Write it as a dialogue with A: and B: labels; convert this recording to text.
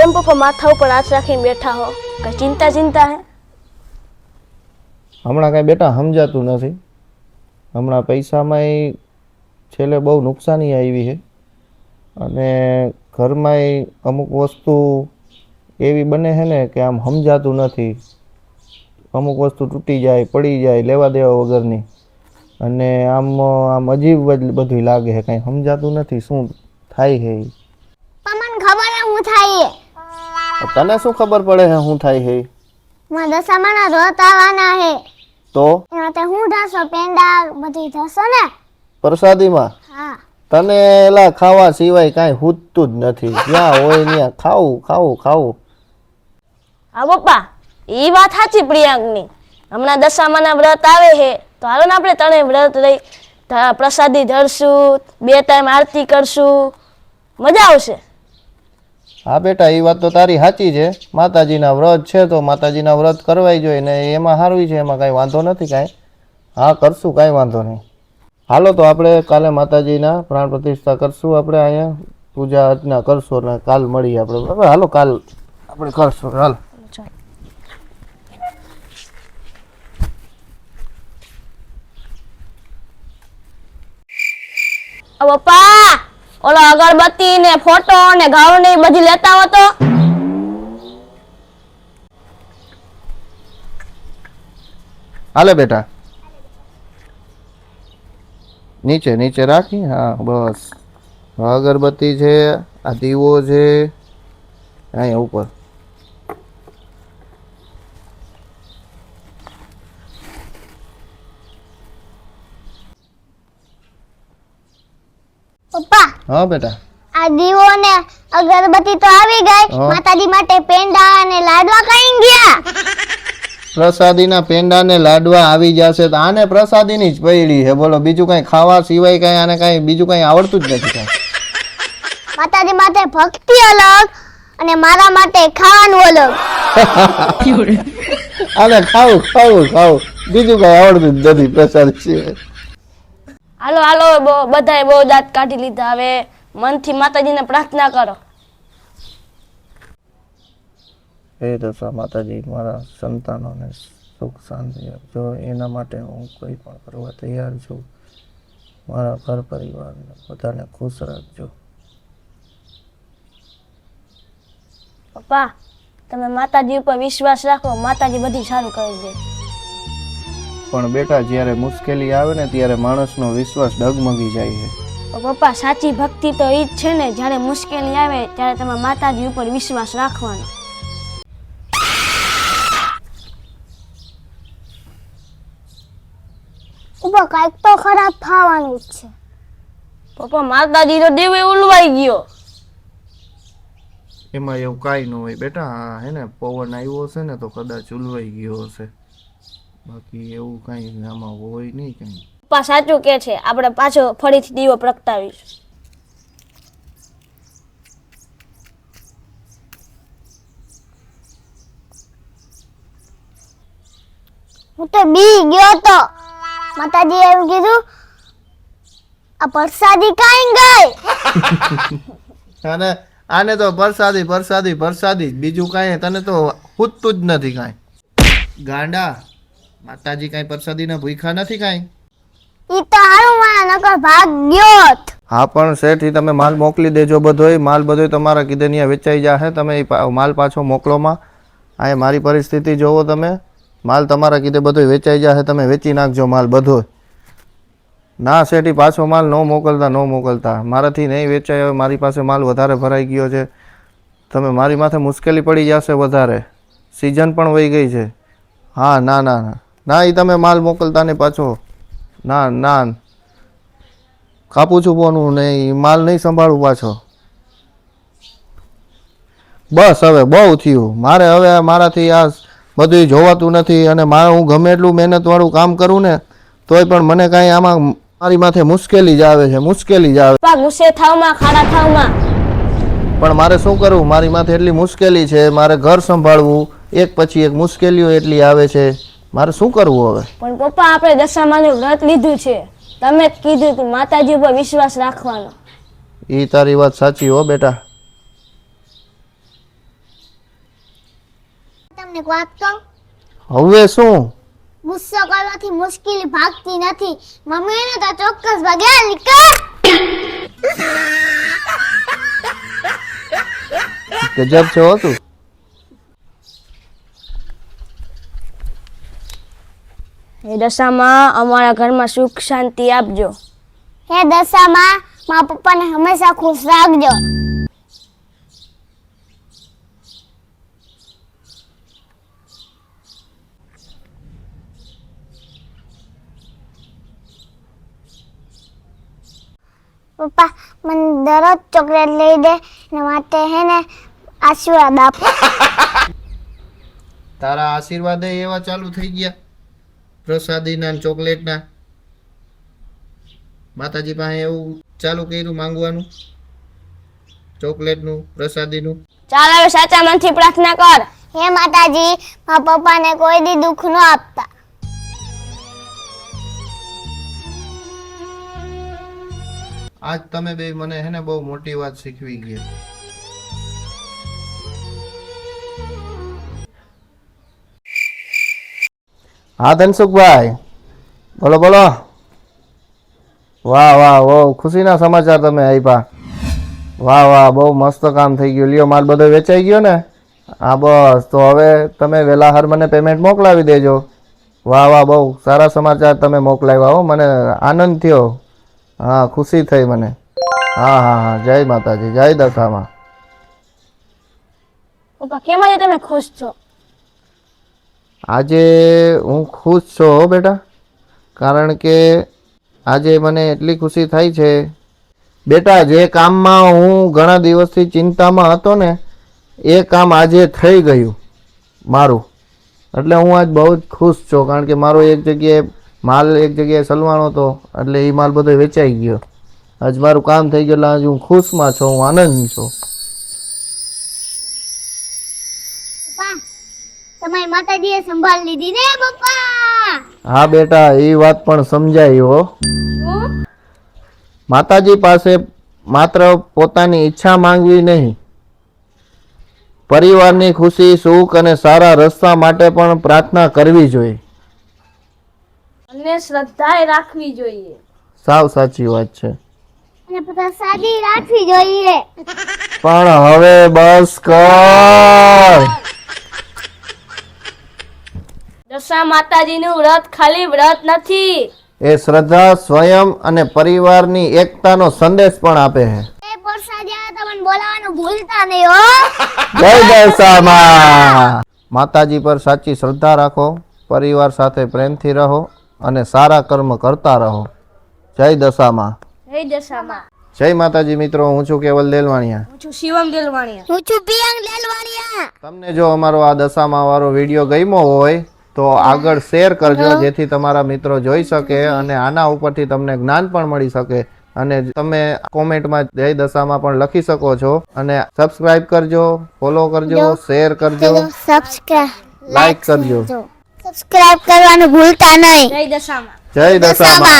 A: કેમ પપ્પા માથા ઉપર હાથ રાખીને બેઠા હો? કઈ ચિંતા હે?
B: હમણાં કાંઈ બેટા સમજાતું નથી. હમણાં પૈસામાંય છેલ્લે બહુ નુકસાની આવી છે અને ઘરમાંય અમુક વસ્તુ એવી બને છે ને કે આમ સમજાતું નથી. અમુક વસ્તુ તૂટી જાય, પડી જાય, લેવા દેવા વગરની, અને આમ અજીબ બધું લાગે છે. કાંઈ સમજાતું નથી શું થાય છે.
C: તમને ખબર હે હું થાય
B: તને શું ખબર પડે છે શું થાય છે?
C: મારા દશામાના વ્રત આવવાના હે.
B: તો
C: એમાં તે હું ઢાસો પેંડા બધી ઢાસો ને
B: પ્રસાદીમાં?
C: હા.
B: તને એલા ખાવા સિવાય કાંઈ હૂતું જ નથી. જ્યાં હોય ત્યાં ખાવું ખાવું ખાવું.
A: હા પપ્પા, એ વાત સાચી પ્રિયાંકની. હમણાં દશામાના વ્રત આવે છે તો હાલો ને આપણે ત્રણેય વ્રત લઈ પ્રસાદી ધરશું, 2 ટાઈમ આરતી કરશું, મજા આવશે.
B: હા બેટા, એ વાત તો તારી સાચી છે. માતાજીના વ્રત છે તો માતાજીના વ્રત કરવાય જોઈએ ને એમાં સારું છે, એમાં કાંઈ વાંધો નથી કાંઈ. હા કરશું, કાંઈ વાંધો નહીં. હાલો તો આપણે કાલે માતાજીના પ્રાણ પ્રતિષ્ઠા કરશું. આપણે અહીંયા પૂજા અર્ચના કરશું અને કાલ મળીએ આપણે, બરાબર? હાલો કાલ આપણે કરશું. હાલ
A: પપ્પા, ઓલો અગરબત્તી ને ફોટો ને ગાઉન ને બધી લેતા હો તો.
B: હાલે બેટા, નીચે નીચે રાખી. હા બસ, અગરબત્તી છે, આ દીવો છે અહીંયા ઉપર.
C: પપ્પા,
B: હા બેટા.
C: આ દીવો ને અગરબત્તી તો આવી ગઈ. માતાજી માટે પેંડા અને લાડવા કઈ ગયા?
B: પ્રસાદીના પેંડા ને લાડવા આવી જશે તો આને પ્રસાદીની જ પડી છે. બોલો, બીજું કઈ ખાવા સિવાય કઈ આને કઈ બીજું કઈ આવડતું જ નથી.
C: માતાજી માટે ભક્તિ અલગ અને મારા માટે ખાવાનું અલગ.
B: આને ખાવું ખાવું ખાવું, બીજું કઈ આવડતું જ નથી પ્રસાદ સિવાય.
A: હાલો હાલો, બધાએ બહુ દાંત કાઢી લીધા. હવે મનથી માતાજીને પ્રાર્થના કરો.
B: હે દશા માતાજી, મારા સંતાનોને સુખ શાંતિ આપજો. એના માટે હું કંઈ પણ કરવા તૈયાર છું. મારા ઘર પરિવારને બધાને ખુશ રાખજો.
A: પપ્પા, તમે માતાજી ઉપર વિશ્વાસ રાખો, માતાજી બધું સારું કરી દે.
B: પણ બેટા, જ્યારે મુશ્કેલી આવે ને ત્યારે માણસનો વિશ્વાસ ડગમગી જાય છે.
A: પપ્પા, સાચી ભક્તિ તો એ જ છે ને, જ્યારે મુશ્કેલી આવે ત્યારે તમે માતાજી ઉપર વિશ્વાસ રાખવાનો.
C: ઉપર કઈક તો ખરાબ થવાનું જ છે.
A: પપ્પા, માતાજી તો દેવે ઉલવાઈ ગયો.
B: એમાં એવું કાંઈ ન હોય બેટા. હે ને, પવન આવ્યો હશે ને તો કદાચ ઉલવાઈ ગયો હશે, બાકી એવું કાંઈ આમાં હોય નહીં કંઈ.
A: પપ્પા સાચું કે છે, આપણે પાછો ફરીથી દીવો પ્રગટાવીશું.
C: હું તો બી ગયો તો. માતાજી એમ કીધું, આ પ્રસાદી કાઈ ગઈ?
B: અને આને તો પ્રસાદી પ્રસાદી પ્રસાદી, બીજું કાંઈ તને તો ખૂટતું જ નથી કાંઈ. ગાંડા, માતાજી કાંઈ પ્રસાદીના ભૂખ્યા નથી કાંઈ.
C: ઈ તો હારું મારા નકર ભાગ ગયો.
B: હા પણ શેઠ, તમે માલ મોકલી દેજો. બધોય માલ બધોય તમારા કીધે ત્યાં વેચાઈ જશે. તમે માલ પાછો મોકલોમાં. આ મારી પરિસ્થિતિ જોવો તમે. માલ તમારા કીધે બધોય વેચાઈ જશે. તમે વેચી નાખજો માલ બધો. ના શેઠી, પાછો માલ ન મોકલતા. મારાથી નહીં વેચાય. હવે મારી પાસે માલ વધારે ભરાઈ ગયો છે. તમે મારી માથે મુશ્કેલી પડી જશે વધારે. સિઝન પણ વહી ગઈ છે. હા ના ના ના ના, એ તમે માલ મોકલતા ને પાછો. ના ના, કાપું છું બોનું નહીં, માલ નહીં સંભાળું પાછો. બસ હવે બહુ થયું મારે. હવે મારાથી આ બધું જોવાતું નથી. અને હું ગમે એટલું મહેનતવાળું કામ કરું ને તોય પણ મને કાંઈ આમાં મારી માથે મુશ્કેલી જ આવે છે. મુશ્કેલી જ આવે.
A: ગુસ્સે થાવમાં, ખાડા થાવમાં.
B: પણ મારે શું કરવું? મારી માથે એટલી મુશ્કેલી છે. મારે ઘર સંભાળવું, એક પછી એક મુશ્કેલીઓ એટલી આવે છે. મારે શું કરવું હવે?
A: પણ પપ્પા, આપણે દશામાનું વ્રત લીધું છે. તમે જ કીધું તું માતાજી ઉપર વિશ્વાસ રાખવાનો.
B: એ તારી વાત સાચી હો બેટા.
C: તમને એક વાત કહું,
B: હવે શું?
C: ગુસ્સો કરવાથી મુશ્કેલી ભાગતી નથી. મમ્મીને તો ચોક્કસ ભગ્યા નીકળ.
B: ગજબ છો તું.
A: એ દશામાં અમારા ઘરમાં સુખ શાંતિ આપજો.
C: હે દશામાં, મારા પપ્પાને હંમેશા ખુશ રાખજો. પપ્પા મને દરરોજ ચોકલેટ લઈ દે ને માટે હે ને આશીર્વાદ આપો.
B: તારા આશીર્વાદ એવા ચાલુ થઈ ગયા પ્રસાદીના ને ચોકલેટના. માતાજી પાસે એવું ચાલુ કર્યું માંગવાનું, ચોકલેટનું, પ્રસાદીનું.
A: ચાલ હવે સાચા મનથી પ્રાર્થના કર.
C: હે માતાજી, મારા પપ્પાને કોઈ દી દુઃખ ન આપતા.
B: આજ તમે બે મને હે ને બહુ મોટી વાત શીખવી ગયા. હા ધનસુખભાઈ, બોલો બોલો. વાહ વાહ, બહુ ખુશીના સમાચાર તમે આપ્યા. વાહ વાહ, બહુ મસ્ત કામ થઈ ગયું. લ્યો, માલ બધો વેચાઈ ગયો ને? હા બસ, તો હવે તમે વહેલા મને પેમેન્ટ મોકલાવી દેજો. વાહ વાહ, બહુ સારા સમાચાર તમે મોકલાવ્યા હો, મને આનંદ થયો. હા, ખુશી થઈ મને. હા હા હા, જય માતાજી, જય દશામાં.
A: પપ્પા કેમ આજે તમે ખુશ છો?
B: આજે હું ખુશ છું હો બેટા, કારણ કે આજે મને એટલી ખુશી થાય છે બેટા, જે કામમાં હું ઘણા દિવસથી ચિંતામાં હતો ને એ કામ આજે થઈ ગયું મારું. એટલે હું આજ બહુ જ ખુશ છું, કારણ કે મારો એક જગ્યાએ માલ એક જગ્યાએ સલવાનો હતો, એટલે એ માલ બધો વેચાઈ ગયો. આજ મારું કામ થઈ ગયું, એટલે આજ હું ખુશમાં છું, હું આનંદ છું.
C: પપ્પા, તમારી માતાજીએ સંભાળ લીધી ને પપ્પા?
B: હા બેટા, એ વાત પણ સમજાય હો. માતાજી પાસે માત્ર પોતાની ઈચ્છા માંગવી નહીં, પરિવારની ખુશી, સુખ અને સારા રસ્તા માટે પણ પ્રાર્થના કરવી જોઈએ.
A: અને શ્રદ્ધાએ રાખવી જોઈએ.
B: સાવ સાચી વાત છે.
C: અને પ્રસાદી રાખવી જોઈએ.
B: પણ હવે બસ કર.
A: દશા માતાજીનું વ્રત ખાલી વ્રત નથી.
B: એ શ્રદ્ધા, સ્વયં અને પરિવારની એકતાનો સંદેશ પણ આપે છે.
C: એ પ્રસાદી આવે તમને બોલાવવાનું ભૂલતા નહીં હો.
B: જય દશામાં. માતાજી પર સાચી શ્રદ્ધા રાખો, પરિવાર સાથે પ્રેમથી રહો અને સારા કર્મ કરતા રહો. જય દશામાં.
A: જય દશામાં.
B: જય માતાજી મિત્રો, હું છું કેવલ દેલવાણિયા.
A: હું છું શિવમ દેલવાણિયા.
C: હું છું પિયંગ દેલવાણીયા.
B: તમને જો અમારો આ દશામાં વાળો વિડીયો ગમ્યો હોય તો આગળ શેર કરજો, જેથી તમારા મિત્રો જોઈ શકે અને આના ઉપરથી તમને જ્ઞાન પણ મળી શકે. અને તમે કોમેન્ટમાં જય દશામાં પણ લખી શકો છો. અને સબસ્ક્રાઇબ કરજો, ફોલો કરજો, શેર કરજો,
C: સબસ્ક્રાઇબ
B: લાઈક કરજો.
C: સબસ્ક્રાઇબ કરવાનું ભૂલતા નહીં.
A: જય દશામાં.
B: જય દશામાં.